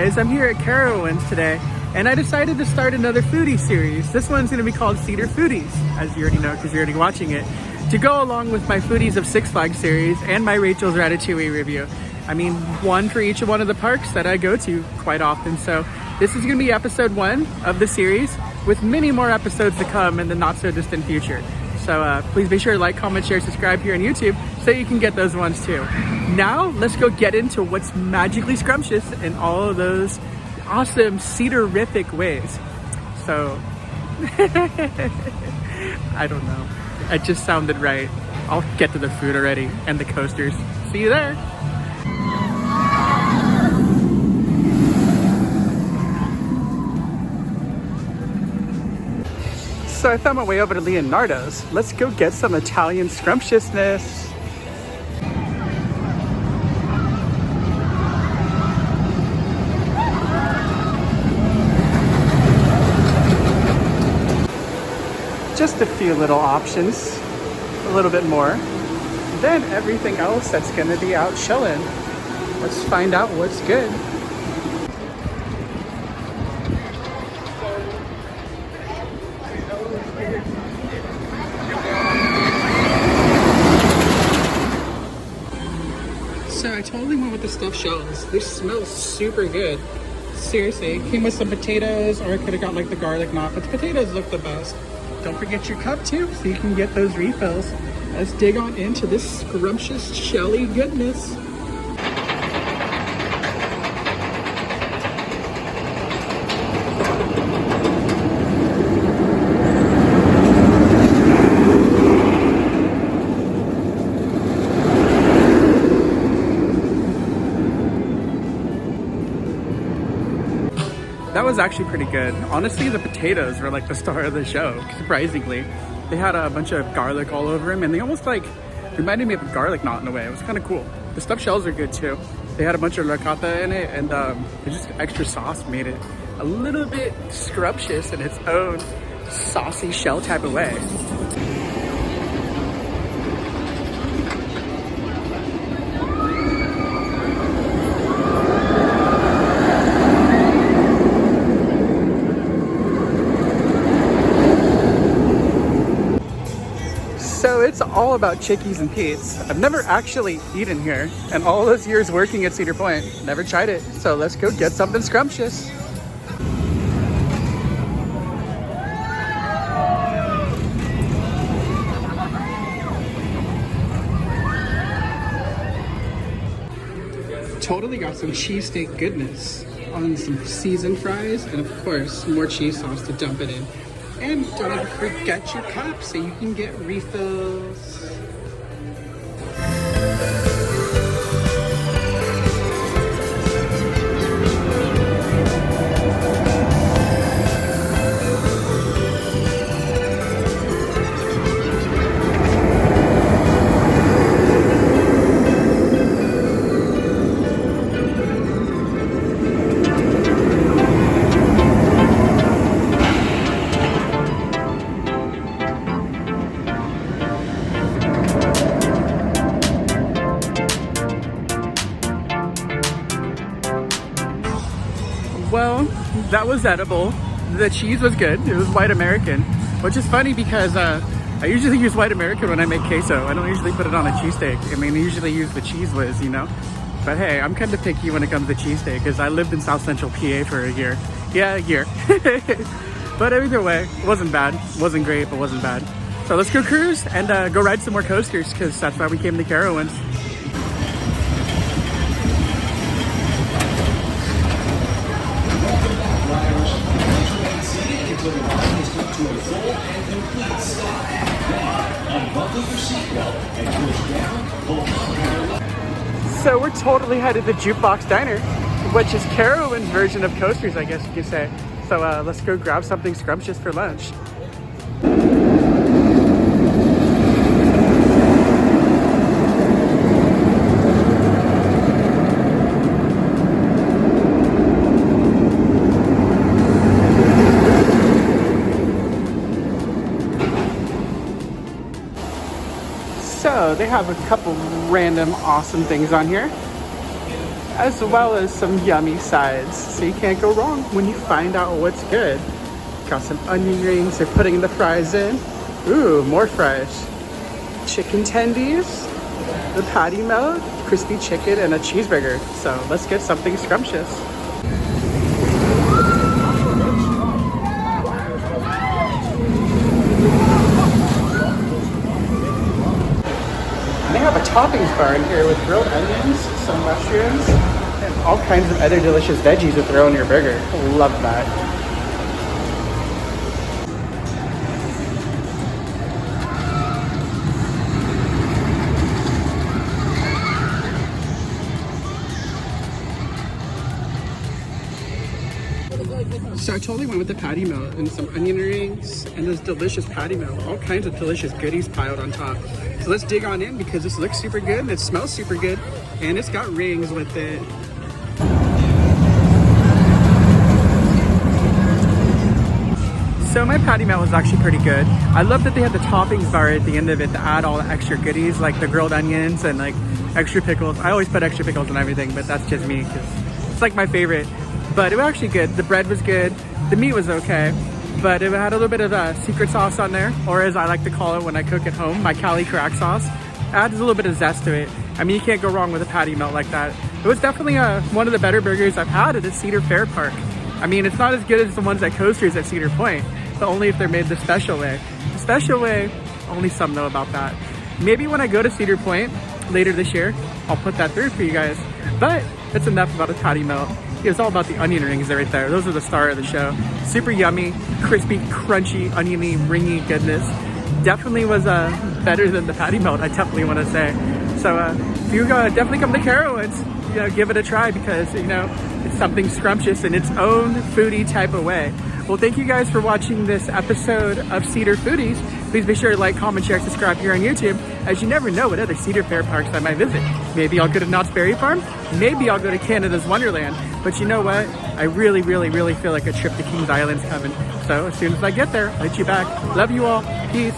guys, I'm here at Carowinds today, and I decided to start another foodie series. This one's going to be called Cedar Foodies, as you already know because you're already watching it, to go along with my Foodies of Six Flags series and my Rachel's Ratatouille review. I mean, one for each one of the parks that I go to quite often. So this is going to be episode 1 of the series, with many more episodes to come in the not so distant future. So please be sure to like, comment, share, subscribe here on YouTube so you can get those ones too. Now let's go get into what's magically scrumptious in all of those awesome cedarific ways. So I don't know, it just sounded right. I'll get to the food already and the coasters. See you there. So I found my way over to Leonardo's. Let's go get some Italian scrumptiousness. Just a few little options, a little bit more. Then everything else that's gonna be out chilling. Let's find out what's good. So I totally went with the stuffed shells. They smell super good. Seriously, it came with some potatoes, or I could have got like the garlic knot, but the potatoes look the best. Don't forget your cup too, so you can get those refills. Let's dig on into this scrumptious, shelly goodness. That was actually pretty good. Honestly, the potatoes were like the star of the show, surprisingly. They had a bunch of garlic all over them, and they almost like reminded me of a garlic knot in a way. It was kind of cool. The stuffed shells are good too. They had a bunch of ricotta in it, and just extra sauce made it a little bit scrumptious in its own saucy shell type of way. So it's all about Chickies and Pete's. I've never actually eaten here, and all those years working at Cedar Point, never tried it. So let's go get something scrumptious. Totally got some cheesesteak goodness on some seasoned fries, and of course, more cheese sauce to dump it in. And don't forget your cup so you can get refills. Well, that was edible. The cheese was good. It was white American, which is funny because I usually use white American when I make queso. I don't usually put it on a cheesesteak. I mean, I usually use the Cheese Whiz, you know? But hey, I'm kind of picky when it comes to cheesesteak because I lived in South Central PA for a year. Yeah, a year. But either way, it wasn't bad. It wasn't great, but wasn't bad. So let's go cruise and go ride some more coasters because that's why we came to Carowinds. So we're totally headed to Jukebox Diner, which is Carowinds' version of coasters, I guess you could say. So let's go grab something scrumptious for lunch. So they have a couple random awesome things on here. as well as some yummy sides. So you can't go wrong when you find out what's good. Got some onion rings, they're putting the fries in. Ooh, more fries. Chicken tendies, the patty melt, crispy chicken, and a cheeseburger. So let's get something scrumptious. They have a toppings bar in here with grilled onions, some mushrooms, and all kinds of other delicious veggies to throw in your burger. Love that. So I totally went with the patty melt and some onion rings and this delicious patty melt. All kinds of delicious goodies piled on top. So let's dig on in because this looks super good and it smells super good and it's got rings with it. So my patty melt was actually pretty good. I love that they had the toppings bar at the end of it to add all the extra goodies like the grilled onions and like extra pickles. I always put extra pickles on everything, but that's just me because it's like my favorite. But it was actually good. The bread was good. The meat was okay. But it had a little bit of secret sauce on there, or as I like to call it when I cook at home, my Cali crack sauce. Adds a little bit of zest to it. I mean, you can't go wrong with a patty melt like that. It was definitely one of the better burgers I've had at the Cedar Fair Park. I mean, it's not as good as the ones at Coasters at Cedar Point, but only if they're made the special way. The special way, only some know about that. Maybe when I go to Cedar Point later this year, I'll put that through for you guys. But that's enough about a patty melt. It's all about the onion rings right there. Those are the star of the show. Super yummy, crispy, crunchy, oniony, ringy goodness. Definitely was better than the patty melt, I definitely want to say. So if you definitely come to Carowinds, give it a try because, it's something scrumptious in its own foodie type of way. Well, thank you guys for watching this episode of Cedar Foodies. Please be sure to like, comment, share, subscribe here on YouTube, as you never know what other Cedar Fair parks I might visit. Maybe I'll go to Knott's Berry Farm. Maybe I'll go to Canada's Wonderland. But you know what? I really, really, really feel like a trip to Kings Island's coming. So as soon as I get there, I'll hit you back. Love you all. Peace.